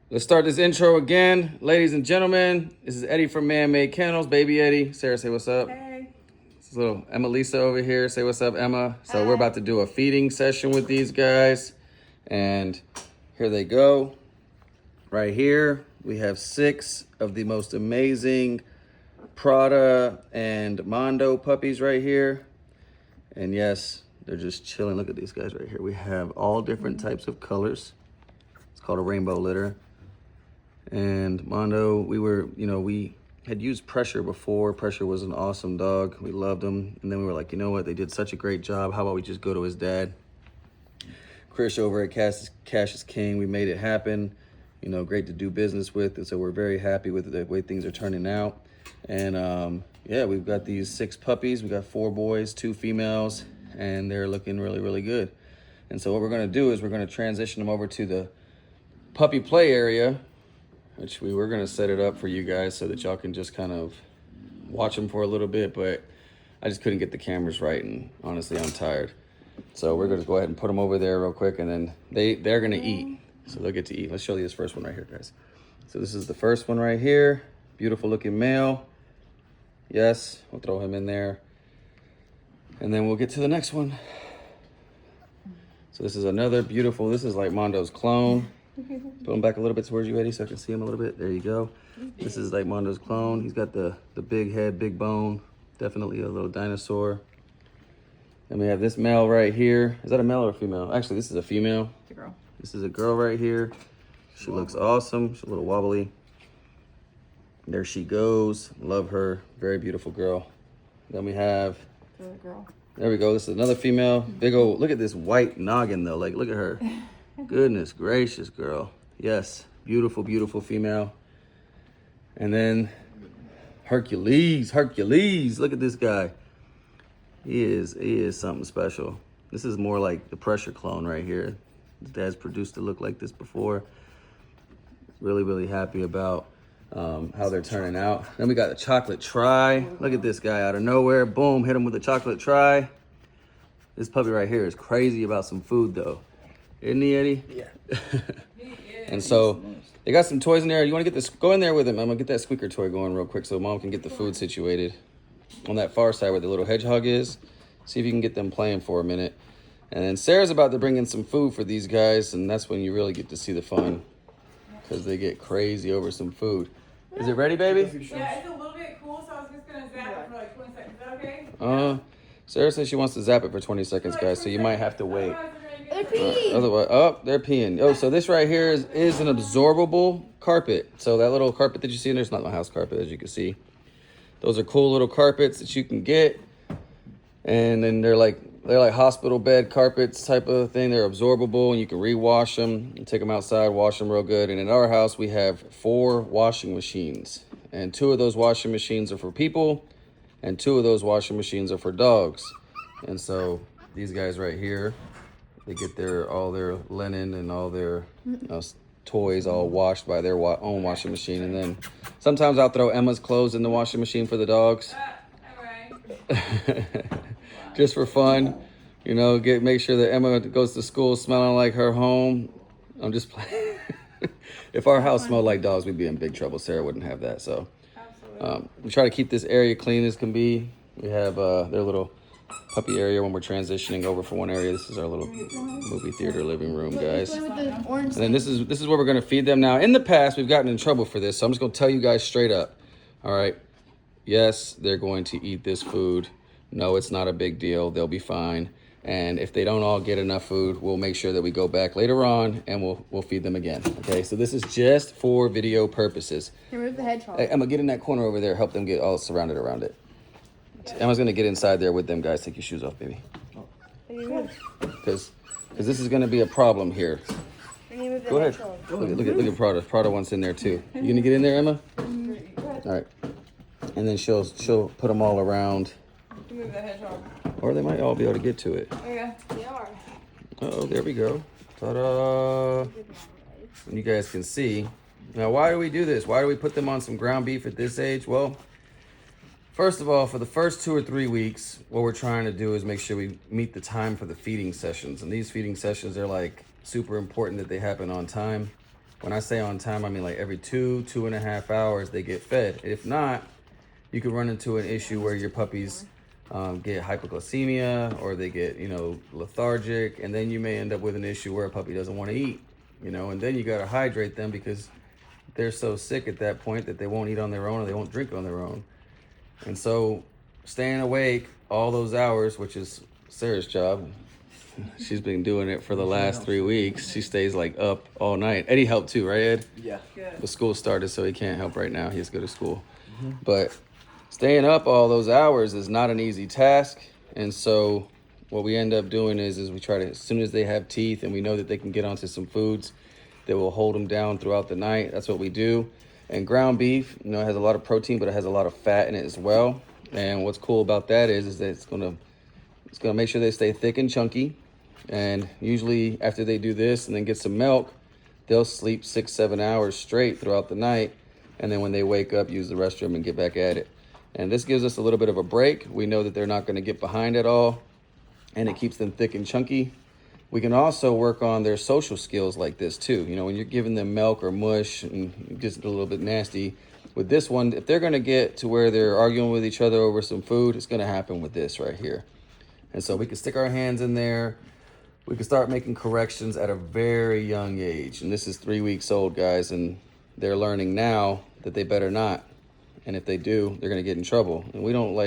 Let's start this intro again. Ladies and gentlemen, this is Eddie from Man-Made Kennels, baby Eddie. Sarah, say what's up. Hey. This is little Emma Lisa over here. Say what's up, Emma. So we're about to do a feeding session with these guys. And here they go. Right here, we have 6 of the most amazing Prada and Mondo puppies right here. And yes, they're just chilling. Look at these guys right here. We have all different types of colors. It's called a rainbow litter. And Mondo, we had used Pressure before. Pressure was an awesome dog. We loved him. And then we were like, you know what? They did such a great job. How about we just go to his dad? Chris over at Cash is King. We made it happen. You know, great to do business with. And so we're very happy with the way things are turning out. And yeah, we've got these 6 puppies. We got 4 boys, 2 females, and they're looking really, really good. And so what we're gonna do is we're gonna transition them over to the puppy play area, which we were gonna set it up for you guys so that y'all can just kind of watch them for a little bit, but I just couldn't get the cameras right, and honestly, I'm tired. So we're gonna go ahead and put them over there real quick, and then they're gonna eat. So they'll get to eat. Let's show you this first one right here, guys. So this is the first one right here. Beautiful looking male. Yes, we'll throw him in there. And then we'll get to the next one. So this is another beautiful, this is like Mondo's clone. Put him back a little bit towards you, Eddie, so I can see him a little bit. There you go. This is like Mondo's clone. He's got the big head, big bone. Definitely a little dinosaur. And we have this male right here. Is that a male or a female? Actually, this is a female. It's a girl. This is a girl right here. She looks awesome. She's a little wobbly. There she goes. Love her. Very beautiful girl. Then we have, The girl. there we go. This is another female. Big old, look at this white noggin though. Like, look at her. Goodness gracious, girl. Yes, beautiful, beautiful female. And then Hercules. Look at this guy. He is something special. This is more like the Pressure clone right here. His dad's produced it look like this before. Really, really happy about how they're turning out. Then we got the chocolate tri. Look at this guy out of nowhere. Boom, hit him with the chocolate tri. This puppy right here is crazy about some food though. Isn't he, Eddie? Yeah. And so they got some toys in there. You want to get this? Go in there with him. I'm gonna get that squeaker toy going real quick so Mom can get the food situated on that far side where the little hedgehog is. See if you can get them playing for a minute. And then Sarah's about to bring in some food for these guys, and that's when you really get to see the fun because they get crazy over some food. Is it ready, baby? Yeah, it's a little bit cool, so I was just gonna zap it for like 20 seconds. Is that okay? Sarah says she wants to zap it for 20 seconds, guys, so you might have to wait. They're peeing. Otherwise, oh, they're peeing. Oh, so this right here is an absorbable carpet. So that little carpet that you see in there's not my house carpet, as you can see. Those are cool little carpets that you can get. And then they're like hospital bed carpets type of thing. They're absorbable and you can rewash them and take them outside, wash them real good. And in our house, we have 4 washing machines. And 2 of those washing machines are for people and 2 of those washing machines are for dogs. And so these guys right here, they get all their linen and all their toys all washed by their own washing machine. And then sometimes I'll throw Emma's clothes in the washing machine for the dogs. Just for fun, you know, make sure that Emma goes to school smelling like her home. I'm just playing. If our house smelled like dogs, we'd be in big trouble. Sarah wouldn't have that. So we try to keep this area clean as can be. We have their little puppy area when we're transitioning over from one area. This is our little movie theater living room, guys. And then this is where we're gonna feed them now. In the past, we've gotten in trouble for this, so I'm just gonna tell you guys straight up. All right. Yes, they're going to eat this food. No, it's not a big deal. They'll be fine. And if they don't all get enough food, we'll make sure that we go back later on and we'll feed them again. Okay, so this is just for video purposes. Remove the hedgehog. Hey, Emma, get in that corner over there. Help them get all surrounded around it. Emma's gonna get inside there with them, guys. Take your shoes off, baby. Because this is gonna be a problem here. Go ahead. Look at Prada. Prada wants in there too. You gonna get in there, Emma? All right. And then she'll put them all around. Remove the hedgehog. Or they might all be able to get to it. Oh yeah, they are. Oh, there we go. Ta-da! And you guys can see. Now, why do we do this? Why do we put them on some ground beef at this age? Well, first of all, for the first 2 or 3 weeks, what we're trying to do is make sure we meet the time for the feeding sessions. And these feeding sessions are like super important that they happen on time. When I say on time, I mean like every 2.5 hours they get fed. If not, you could run into an issue where your puppies get hypoglycemia, or they get, lethargic, and then you may end up with an issue where a puppy doesn't want to eat, and then you got to hydrate them because they're so sick at that point that they won't eat on their own or they won't drink on their own. And so staying awake all those hours, which is Sarah's job. She's been doing it for the last 3 weeks. She stays like up all night. Eddie helped too, right, Ed? Yeah. Good. The school started, so he can't help right now. He has to go to school. But staying up all those hours is not an easy task. And so what we end up doing is we try to, as soon as they have teeth and we know that they can get onto some foods that will hold them down throughout the night, that's what we do. And ground beef, it has a lot of protein, but it has a lot of fat in it as well. And what's cool about that is that it's gonna make sure they stay thick and chunky. And usually after they do this and then get some milk, they'll sleep 6-7 hours straight throughout the night. And then when they wake up, use the restroom and get back at it. And this gives us a little bit of a break. We know that they're not going to get behind at all, and it keeps them thick and chunky. We can also work on their social skills like this too. When you're giving them milk or mush and just a little bit nasty, with this one, if they're going to get to where they're arguing with each other over some food, it's going to happen with this right here. And so we can stick our hands in there. We can start making corrections at a very young age. And this is 3 weeks old, guys, and they're learning now that they better not. And if they do, they're going to get in trouble. And we don't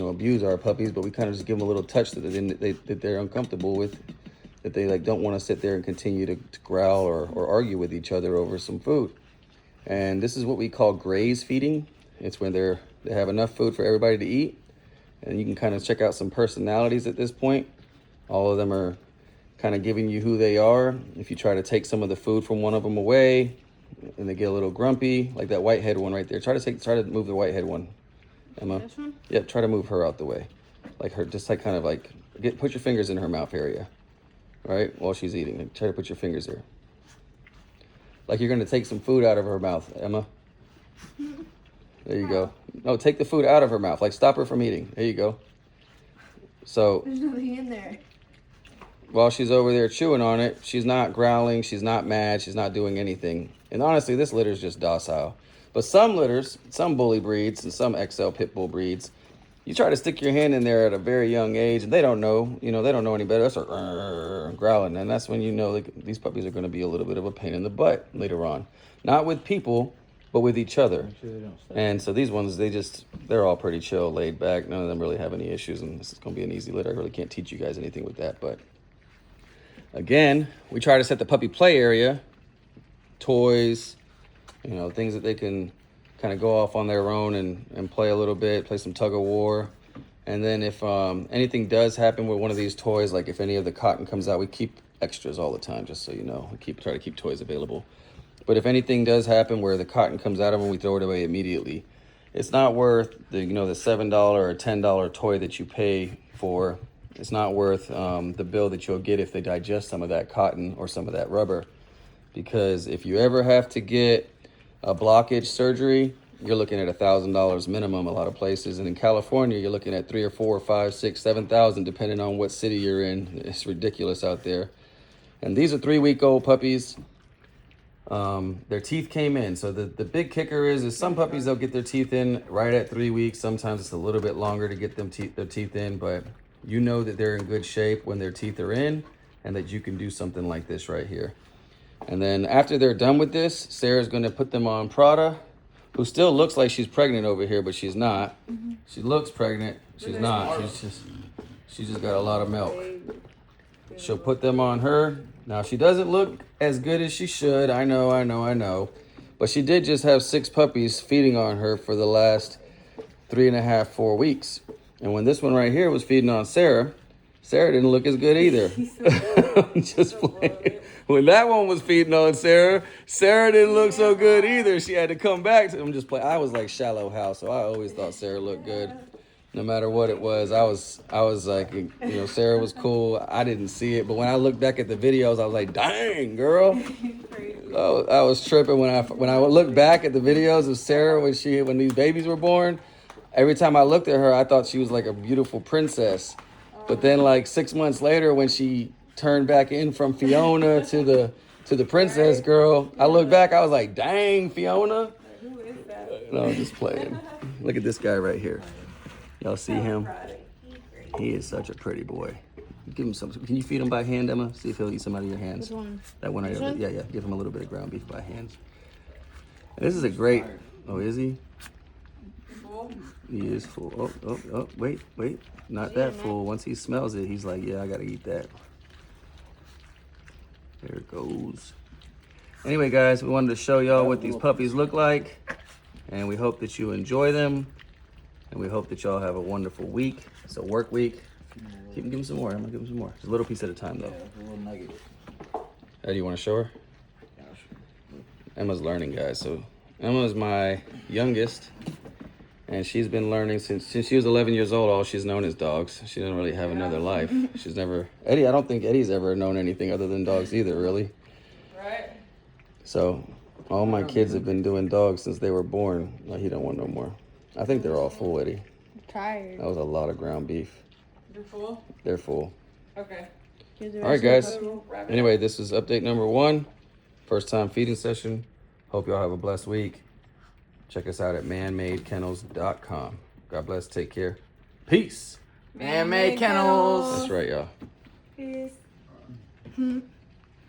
abuse our puppies, but we kind of just give them a little touch that they're uncomfortable with, that they don't want to sit there and continue to growl or argue with each other over some food. And this is what we call graze feeding. It's when they have enough food for everybody to eat. And you can kind of check out some personalities at this point. All of them are kind of giving you who they are. If you try to take some of the food from one of them away and they get a little grumpy, like that white-head one right there. Try to move the white-head one, Emma. This one? Yep, try to move her out the way. Like her, just like kind of like, put your fingers in her mouth area, right? While she's eating. Like, try to put your fingers there. Like you're going to take some food out of her mouth, Emma. There you go. No, take the food out of her mouth. Like stop her from eating. There you go. So there's nothing in there. While she's over there chewing on it, she's not growling, she's not mad, she's not doing anything. And honestly, this litter is just docile. But some litters, some bully breeds and some XL pit bull breeds, you try to stick your hand in there at a very young age and they don't know, they don't know any better. They start growling. And that's when these puppies are going to be a little bit of a pain in the butt later on. Not with people, but with each other. And so these ones, they're all pretty chill, laid back. None of them really have any issues. And this is going to be an easy litter. I really can't teach you guys anything with that, but again, we try to set the puppy play area, toys, things that they can kind of go off on their own and play a little bit, play some tug of war. And then if anything does happen with one of these toys, like if any of the cotton comes out, we keep extras all the time, just so you know. We try to keep toys available. But if anything does happen where the cotton comes out of them, we throw it away immediately. It's not worth the $7 or $10 toy that you pay for. It's not worth the bill that you'll get if they digest some of that cotton or some of that rubber. Because if you ever have to get a blockage surgery, you're looking at $1,000 minimum a lot of places. And in California, you're looking at 3 or 4 or 5, 6, 7,000, depending on what city you're in. It's ridiculous out there. And these are 3-week-old puppies. Their teeth came in. So the big kicker is some puppies, they'll get their teeth in right at 3 weeks. Sometimes it's a little bit longer to get their teeth in, but you know that they're in good shape when their teeth are in and that you can do something like this right here. And then after they're done with this, Sarah's going to put them on Prada, who still looks like she's pregnant over here, but she's not. Mm-hmm. She looks pregnant. She's not. She's just got a lot of milk. She'll put them on her. Now, she doesn't look as good as she should. I know. But she did just have 6 puppies feeding on her for the last 3.5, 4 weeks. And when this one right here was feeding on Sarah, Sarah didn't look as good either. I'm just playing. When that one was feeding on Sarah, Sarah didn't look so good either. She had to come back. I'm just playing. I was like shallow house, so I always thought Sarah looked good. No matter what it was, I was like, Sarah was cool. I didn't see it, but when I looked back at the videos, I was like, dang, girl. I was tripping when I looked back at the videos of Sarah when these babies were born. Every time I looked at her, I thought she was like a beautiful princess. But then like 6 months later, when she turned back in from Fiona to to the princess girl. I look back, I was like, dang, Fiona. Who is that? No, I'm just playing. Look at this guy right here. Y'all see him? He is such a pretty boy. Give him some. Can you feed him by hand, Emma? See if he'll eat some out of your hands. Which one? That one right This over. one? Yeah, yeah. Give him a little bit of ground beef by hand. And this is a great. Oh, is he? Full? He is full. Oh, wait. Not that full. Once he smells it, he's like, yeah, I gotta eat that. There it goes. Anyway, guys, we wanted to show y'all what these puppies look like. And we hope that you enjoy them. And we hope that y'all have a wonderful week. It's a work week. Give him some more. I'm gonna give him some more. Just a little piece at a time, though. A little nugget. Hey, do you want to show her? Yeah, sure. Emma's learning, guys. So Emma's my youngest, and she's been learning since she was 11 years old. All she's known is dogs. She didn't really have another life. She's never Eddie. I don't think Eddie's ever known anything other than dogs either, really. Right? So all my kids have been doing dogs since they were born. No, he don't want no more. I think they're all full, Eddie. I'm tired. That was a lot of ground beef. You're full? They're full. Okay. All right, guys. Anyway, this is update number 1. First time feeding session. Hope y'all have a blessed week. Check us out at manmadekennels.com. God bless. Take care. Peace. Man-made kennels. That's right, y'all. Peace.